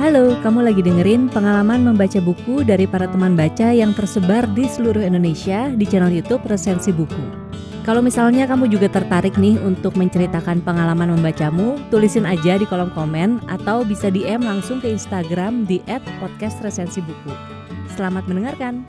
Halo, kamu lagi dengerin pengalaman membaca buku dari para teman baca yang tersebar di seluruh Indonesia di channel YouTube Resensi Buku. Kalau misalnya kamu juga tertarik nih untuk menceritakan pengalaman membacamu, tulisin aja di kolom komen atau bisa DM langsung ke Instagram di @podcastresensibuku. Selamat mendengarkan.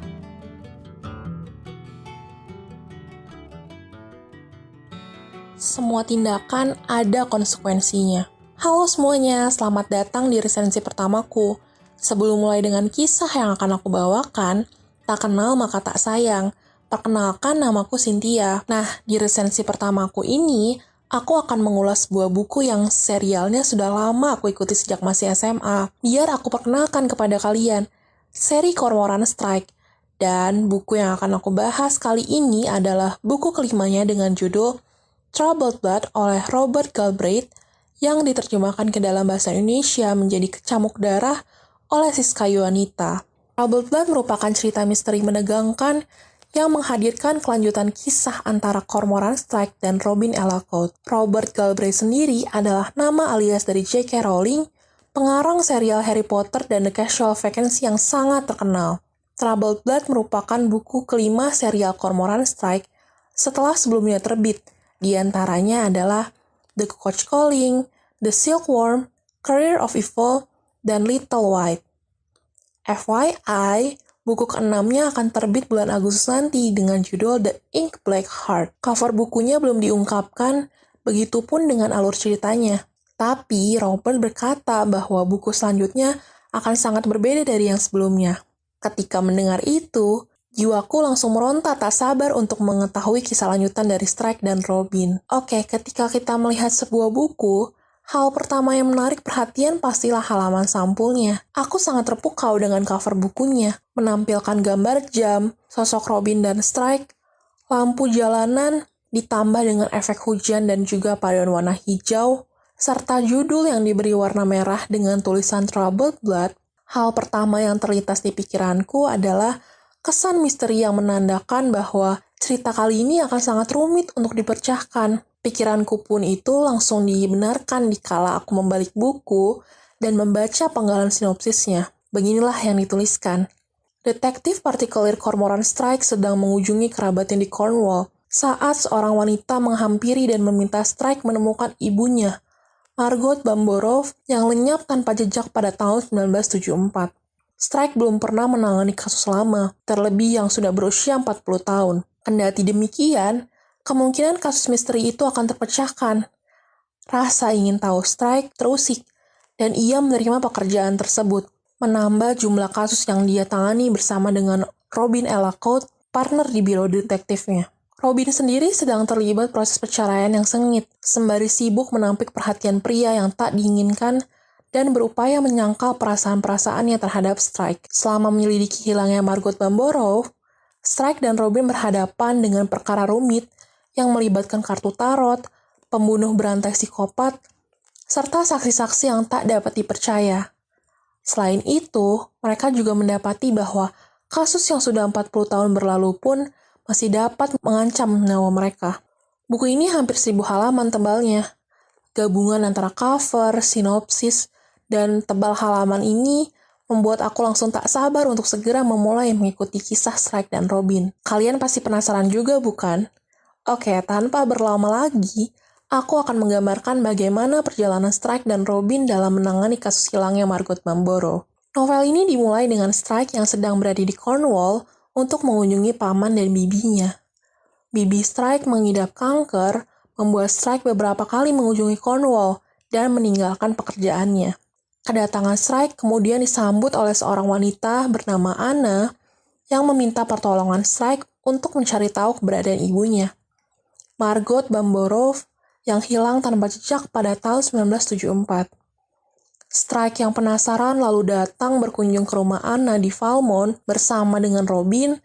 Semua tindakan ada konsekuensinya. Halo semuanya, selamat datang di resensi pertamaku. Sebelum mulai dengan kisah yang akan aku bawakan, tak kenal maka tak sayang. Perkenalkan, namaku Cynthia. Nah, di resensi pertamaku ini, aku akan mengulas sebuah buku yang serialnya sudah lama aku ikuti sejak masih SMA. Biar aku perkenalkan kepada kalian, seri Cormoran Strike. Dan buku yang akan aku bahas kali ini adalah buku kelimanya dengan judul Troubled Blood oleh Robert Galbraith yang diterjemahkan ke dalam bahasa Indonesia menjadi Kecamuk Darah oleh Siska Yuanita. Troubled Blood merupakan cerita misteri menegangkan yang menghadirkan kelanjutan kisah antara Cormoran Strike dan Robin Ellacott. Robert Galbraith sendiri adalah nama alias dari J.K. Rowling, pengarang serial Harry Potter dan The Casual Vacancy yang sangat terkenal. Troubled Blood merupakan buku kelima serial Cormoran Strike setelah sebelumnya terbit. Di antaranya adalah The Coach Calling, The Silkworm, Career of Evil, dan Little White. FYI, buku keenamnya akan terbit bulan Agustus nanti dengan judul The Ink Black Heart. Cover bukunya belum diungkapkan, begitupun dengan alur ceritanya. Tapi Robert berkata bahwa buku selanjutnya akan sangat berbeda dari yang sebelumnya. Ketika mendengar itu, jiwaku langsung meronta tak sabar untuk mengetahui kisah lanjutan dari Strike dan Robin. Oke, ketika kita melihat sebuah buku, hal pertama yang menarik perhatian pastilah halaman sampulnya. Aku sangat terpukau dengan cover bukunya, menampilkan gambar jam, sosok Robin dan Strike, lampu jalanan, ditambah dengan efek hujan dan juga paduan warna hijau, serta judul yang diberi warna merah dengan tulisan Troubled Blood. Hal pertama yang terlintas di pikiranku adalah kesan misteri yang menandakan bahwa cerita kali ini akan sangat rumit untuk dipecahkan. Pikiranku pun itu langsung dibenarkan dikala aku membalik buku dan membaca penggalan sinopsisnya. Beginilah yang dituliskan. Detektif partikulir Cormoran Strike sedang mengunjungi kerabatnya di Cornwall saat seorang wanita menghampiri dan meminta Strike menemukan ibunya, Margot Bamborough, yang lenyap tanpa jejak pada tahun 1974. Strike belum pernah menangani kasus lama, terlebih yang sudah berusia 40 tahun. Kendati demikian, kemungkinan kasus misteri itu akan terpecahkan. Rasa ingin tahu Strike terusik, dan ia menerima pekerjaan tersebut, menambah jumlah kasus yang dia tangani bersama dengan Robin Ellacott, partner di biro detektifnya. Robin sendiri sedang terlibat proses perceraian yang sengit, sembari sibuk menampik perhatian pria yang tak diinginkan dan berupaya menyangkal perasaan-perasaannya terhadap Strike. Selama menyelidiki hilangnya Margot Bamborough, Strike dan Robin berhadapan dengan perkara rumit yang melibatkan kartu tarot, pembunuh berantai psikopat, serta saksi-saksi yang tak dapat dipercaya. Selain itu, mereka juga mendapati bahwa kasus yang sudah 40 tahun berlalu pun masih dapat mengancam nyawa mereka. Buku ini hampir 1000 halaman tebalnya. Gabungan antara cover, sinopsis, dan tebal halaman ini membuat aku langsung tak sabar untuk segera memulai mengikuti kisah Strike dan Robin. Kalian pasti penasaran juga, bukan? Oke, tanpa berlama lagi, aku akan menggambarkan bagaimana perjalanan Strike dan Robin dalam menangani kasus hilangnya Margot Bamborough. Novel ini dimulai dengan Strike yang sedang berada di Cornwall untuk mengunjungi paman dan bibinya. Bibi Strike mengidap kanker, membuat Strike beberapa kali mengunjungi Cornwall dan meninggalkan pekerjaannya. Kedatangan Strike kemudian disambut oleh seorang wanita bernama Anna yang meminta pertolongan Strike untuk mencari tahu keberadaan ibunya, Margot Bamborough, yang hilang tanpa jejak pada tahun 1974. Strike yang penasaran lalu datang berkunjung ke rumah Anna di Falmouth bersama dengan Robin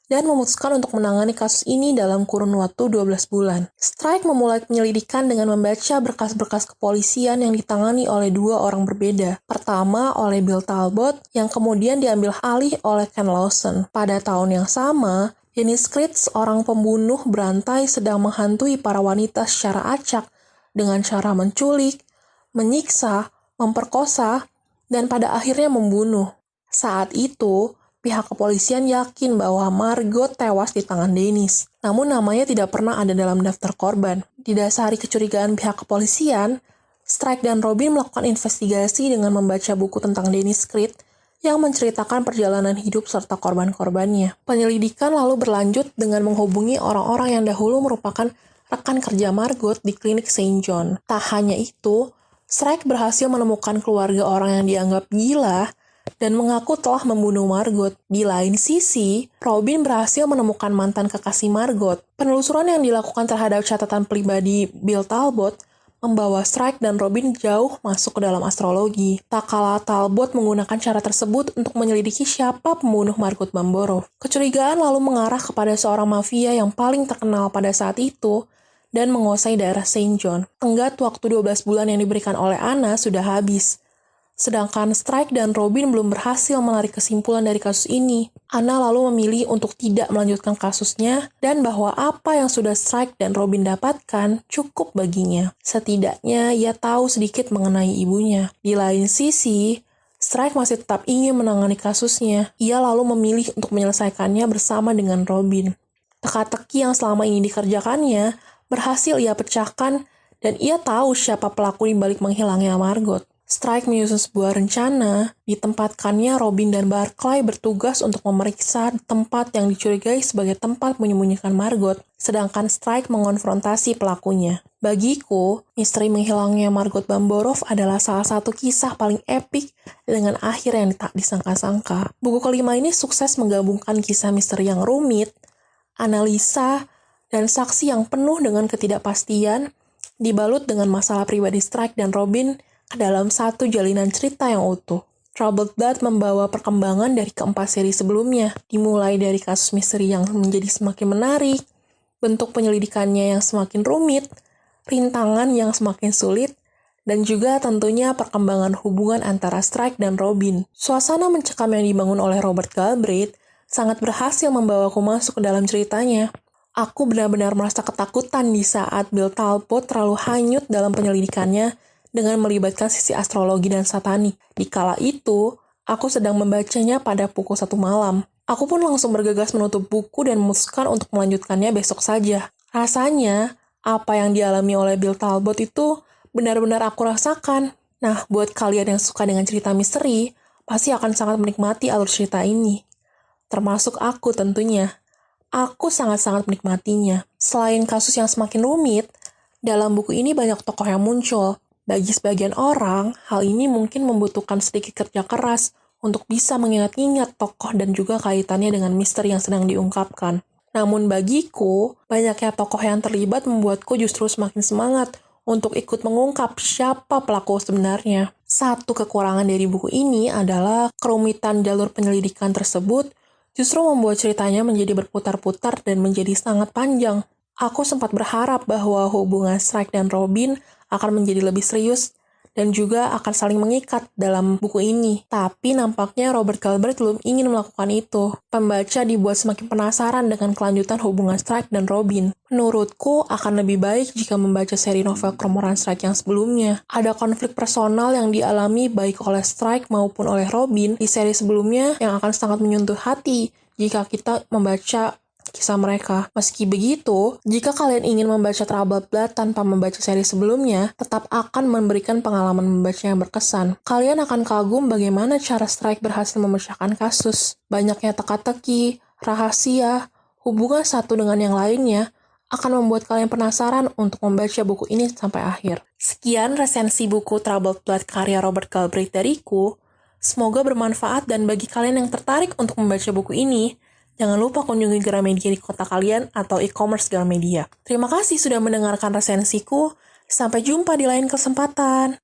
dan memutuskan untuk menangani kasus ini dalam kurun waktu 12 bulan. Strike memulai penyelidikan dengan membaca berkas-berkas kepolisian yang ditangani oleh dua orang berbeda. Pertama oleh Bill Talbot yang kemudian diambil alih oleh Ken Lawson. Pada tahun yang sama, Dennis Creed, seorang pembunuh berantai, sedang menghantui para wanita secara acak dengan cara menculik, menyiksa, memperkosa, dan pada akhirnya membunuh. Saat itu, pihak kepolisian yakin bahwa Margot tewas di tangan Dennis. Namun namanya tidak pernah ada dalam daftar korban. Didasari kecurigaan pihak kepolisian, Strike dan Robin melakukan investigasi dengan membaca buku tentang Dennis Creed yang menceritakan perjalanan hidup serta korban-korbannya. Penyelidikan lalu berlanjut dengan menghubungi orang-orang yang dahulu merupakan rekan kerja Margot di klinik Saint John. Tak hanya itu, Strike berhasil menemukan keluarga orang yang dianggap gila dan mengaku telah membunuh Margot. Di lain sisi, Robin berhasil menemukan mantan kekasih Margot. Penelusuran yang dilakukan terhadap catatan pribadi Bill Talbot membawa Strike dan Robin jauh masuk ke dalam astrologi. Tak kala Talbot menggunakan cara tersebut untuk menyelidiki siapa pembunuh Margot Bamborov. Kecurigaan lalu mengarah kepada seorang mafia yang paling terkenal pada saat itu dan menguasai daerah Saint John. Tenggat waktu 12 bulan yang diberikan oleh Anna sudah habis. Sedangkan Strike dan Robin belum berhasil menarik kesimpulan dari kasus ini. Anna lalu memilih untuk tidak melanjutkan kasusnya dan bahwa apa yang sudah Strike dan Robin dapatkan cukup baginya. Setidaknya ia tahu sedikit mengenai ibunya. Di lain sisi, Strike masih tetap ingin menangani kasusnya. Ia lalu memilih untuk menyelesaikannya bersama dengan Robin. Teka-teki yang selama ini dikerjakannya berhasil ia pecahkan dan ia tahu siapa pelaku di balik menghilangnya Margot. Strike menyusun sebuah rencana, ditempatkannya Robin dan Barclay bertugas untuk memeriksa tempat yang dicurigai sebagai tempat menyembunyikan Margot, sedangkan Strike mengonfrontasi pelakunya. Bagiku, misteri menghilangnya Margot Bamborov adalah salah satu kisah paling epik dengan akhir yang tak disangka-sangka. Buku kelima ini sukses menggabungkan kisah misteri yang rumit, analisa, dan saksi yang penuh dengan ketidakpastian, dibalut dengan masalah pribadi Strike dan Robin ke dalam satu jalinan cerita yang utuh. Troubled Blood membawa perkembangan dari keempat seri sebelumnya, dimulai dari kasus misteri yang menjadi semakin menarik, bentuk penyelidikannya yang semakin rumit, rintangan yang semakin sulit, dan juga tentunya perkembangan hubungan antara Strike dan Robin. Suasana mencekam yang dibangun oleh Robert Galbraith sangat berhasil membawaku masuk ke dalam ceritanya. Aku benar-benar merasa ketakutan di saat Bill Talbot terlalu hanyut dalam penyelidikannya dengan melibatkan sisi astrologi dan satanik. Di kala itu, aku sedang membacanya pada pukul 1 malam. Aku pun langsung bergegas menutup buku dan memutuskan untuk melanjutkannya besok saja. Rasanya, apa yang dialami oleh Bill Talbot itu benar-benar aku rasakan. Nah, buat kalian yang suka dengan cerita misteri, pasti akan sangat menikmati alur cerita ini. Termasuk aku tentunya. Aku sangat-sangat menikmatinya. Selain kasus yang semakin rumit, dalam buku ini banyak tokoh yang muncul. Bagi sebagian orang, hal ini mungkin membutuhkan sedikit kerja keras untuk bisa mengingat-ingat tokoh dan juga kaitannya dengan misteri yang sedang diungkapkan. Namun bagiku, banyaknya tokoh yang terlibat membuatku justru semakin semangat untuk ikut mengungkap siapa pelaku sebenarnya. Satu kekurangan dari buku ini adalah kerumitan jalur penyelidikan tersebut justru membuat ceritanya menjadi berputar-putar dan menjadi sangat panjang. Aku sempat berharap bahwa hubungan Strike dan Robin akan menjadi lebih serius dan juga akan saling mengikat dalam buku ini. Tapi nampaknya Robert Galbraith belum ingin melakukan itu. Pembaca dibuat semakin penasaran dengan kelanjutan hubungan Strike dan Robin. Menurutku akan lebih baik jika membaca seri novel Cormoran Strike yang sebelumnya. Ada konflik personal yang dialami baik oleh Strike maupun oleh Robin di seri sebelumnya yang akan sangat menyentuh hati jika kita membaca kisah mereka. Meski begitu, jika kalian ingin membaca Troubled Blood tanpa membaca seri sebelumnya, tetap akan memberikan pengalaman membaca yang berkesan. Kalian akan kagum bagaimana cara Strike berhasil memecahkan kasus. Banyaknya teka-teki, rahasia, hubungan satu dengan yang lainnya akan membuat kalian penasaran untuk membaca buku ini sampai akhir. Sekian resensi buku Troubled Blood karya Robert Galbraith dariku. Semoga bermanfaat dan bagi kalian yang tertarik untuk membaca buku ini, jangan lupa kunjungi Gramedia di kota kalian atau e-commerce Gramedia. Terima kasih sudah mendengarkan resensiku. Sampai jumpa di lain kesempatan.